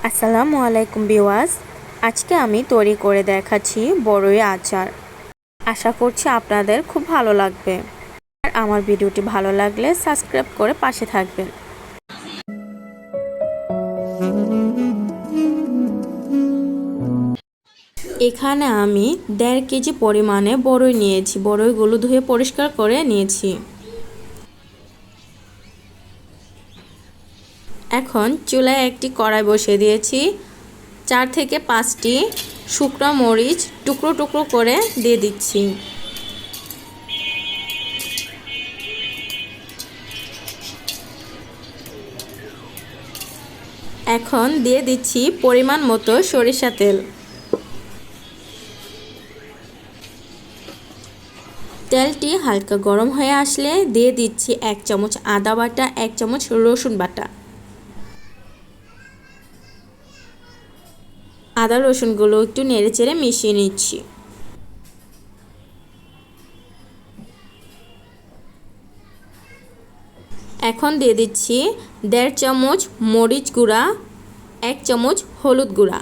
আসসালামু আলাইকুম ভিউয়ার্স, আজকে আমি তৈরি করে দেখাচ্ছি বড়ই আচার। আশা করছি আপনাদের খুব ভালো লাগবে। আর আমার ভিডিওটি ভালো লাগলে সাবস্ক্রাইব করে পাশে থাকবেন। এখানে আমি 1.5 কেজি পরিমাণে বড়ই নিয়েছি। বড়ইগুলো ধুয়ে পরিষ্কার করে নিয়েছি। এখন চুলায় একটি কড়াই বসিয়ে দিয়েছি। 4 থেকে 5টি শুকনো মরিচ টুকরো টুকরো করে দিয়ে দিচ্ছি। এখন দিয়ে দিচ্ছি পরিমাণ মতো সরিষা তেল। তেলটি হালকা গরম হয়ে আসলে দিয়ে দিচ্ছি 1 চামচ আদা বাটা, 1 চামচ রসুন বাটা। আদা রসুনগুলো একটু নেড়েচেড়ে মিশিয়ে নিচ্ছি। এখন দিয়ে দিচ্ছি 1.5 চামচ মরিচ গুঁড়া, 1 চামচ হলুদ গুঁড়া।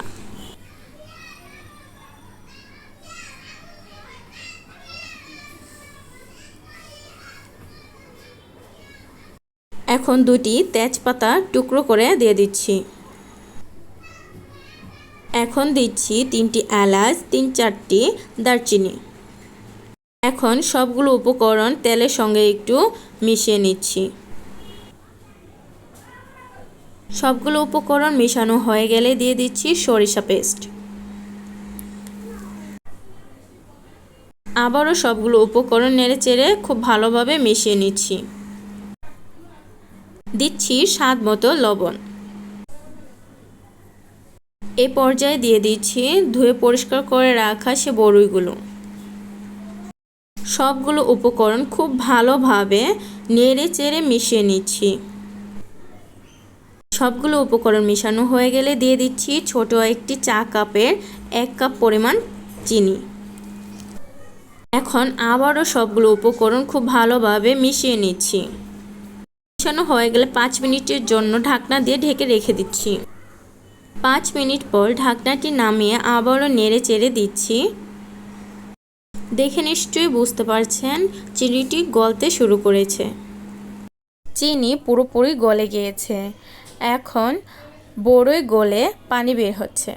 এখন 2টি তেজপাতা টুকরো করে দিয়ে দিচ্ছি। এখন দিচ্ছি 3টি এলাচ, 3-4টি দারচিনি। এখন সবগুলো উপকরণ তেলের সঙ্গে একটু মিশিয়ে নিচ্ছি। সবগুলো উপকরণ মেশানো হয়ে গেলে দিয়ে দিচ্ছি সরিষা পেস্ট। আবারও সবগুলো উপকরণ নেড়েচেড়ে খুব ভালোভাবে মিশিয়ে নিচ্ছি। দিচ্ছি স্বাদ মতো লবণ। এই পর্যায়ে দিয়ে দিচ্ছি ধুয়ে পরিষ্কার করে রাখা সে বড়ইগুলো। সবগুলো উপকরণ খুব ভালোভাবে নেড়েচেড়ে মিশিয়ে নিচ্ছি। সবগুলো উপকরণ মিশানো হয়ে গেলে দিয়ে দিচ্ছি ছোট একটি চা কাপের 1 কাপ পরিমাণ চিনি। এখন আবারও সবগুলো উপকরণ খুব ভালোভাবে মিশিয়ে নিচ্ছি। মিশানো হয়ে গেলে 5 মিনিটের জন্য ঢাকনা দিয়ে ঢেকে রেখে দিচ্ছি। 5 মিনিট পর ঢাকনাটি নামিয়ে আবারও নেড়ে চেড়ে দিচ্ছি। দেখে নিশ্চয়ই বুঝতে পারছেন চিনিটি গলতে শুরু করেছে। চিনি পুরোপুরি গলে গিয়েছে। এখন বড়ই গলে পানি বের হচ্ছে।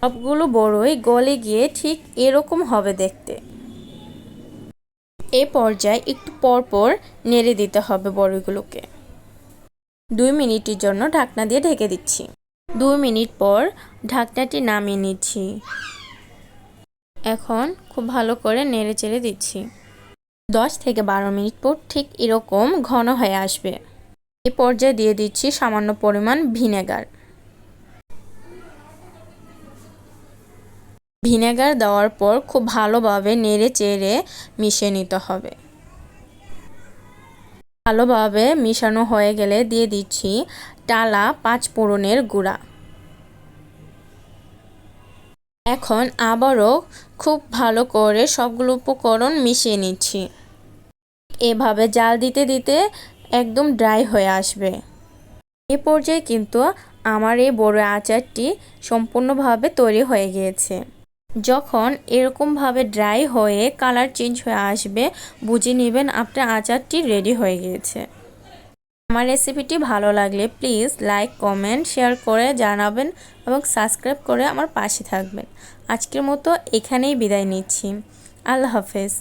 সবগুলো বড়ই গলে গিয়ে ঠিক এরকম হবে দেখতে। এই পর্যায়ে একটু পর পর নেড়ে দিতে হবে বড়ইগুলোকে। 2 মিনিটের জন্য ঢাকনা দিয়ে ঢেকে দিচ্ছি। 2 মিনিট পর ঢাকনাটি নামিয়ে নিচ্ছি। এখন খুব ভালো করে নেড়ে চেড়ে দিচ্ছি। 10 থেকে 12 মিনিট পর ঠিক এরকম ঘন হয়ে আসবে। এই পর্যায়ে দিয়ে দিচ্ছি সামান্য পরিমাণ ভিনেগার। ভিনেগার দেওয়ার পর খুব ভালোভাবে নেড়ে চেড়ে মিশিয়ে নিতে হবে। ভালোভাবে মিশানো হয়ে গেলে দিয়ে দিচ্ছি টালা 5 ফোড়নের গুঁড়া। এখন আবারও খুব ভালো করে সবগুলো উপকরণ মিশিয়ে নিচ্ছি। এভাবে জাল দিতে দিতে একদম ড্রাই হয়ে আসবে। এই পর্যায়ে কিন্তু আমার এই বড়ই আচারটি সম্পূর্ণভাবে তৈরি হয়ে গিয়েছে। যখন এরকমভাবে ড্রাই হয়ে কালার চেঞ্জ হয়ে আসবে বুঝে নেবেন আপনার আচারটি রেডি হয়ে গিয়েছে। আমার রেসিপিটি ভালো লাগলে প্লিজ লাইক, কমেন্ট, শেয়ার করে জানাবেন এবং সাবস্ক্রাইব করে আমার পাশে থাকবেন। আজকের মতো এখানেই বিদায় নিচ্ছি। আল্লাহ হাফেজ।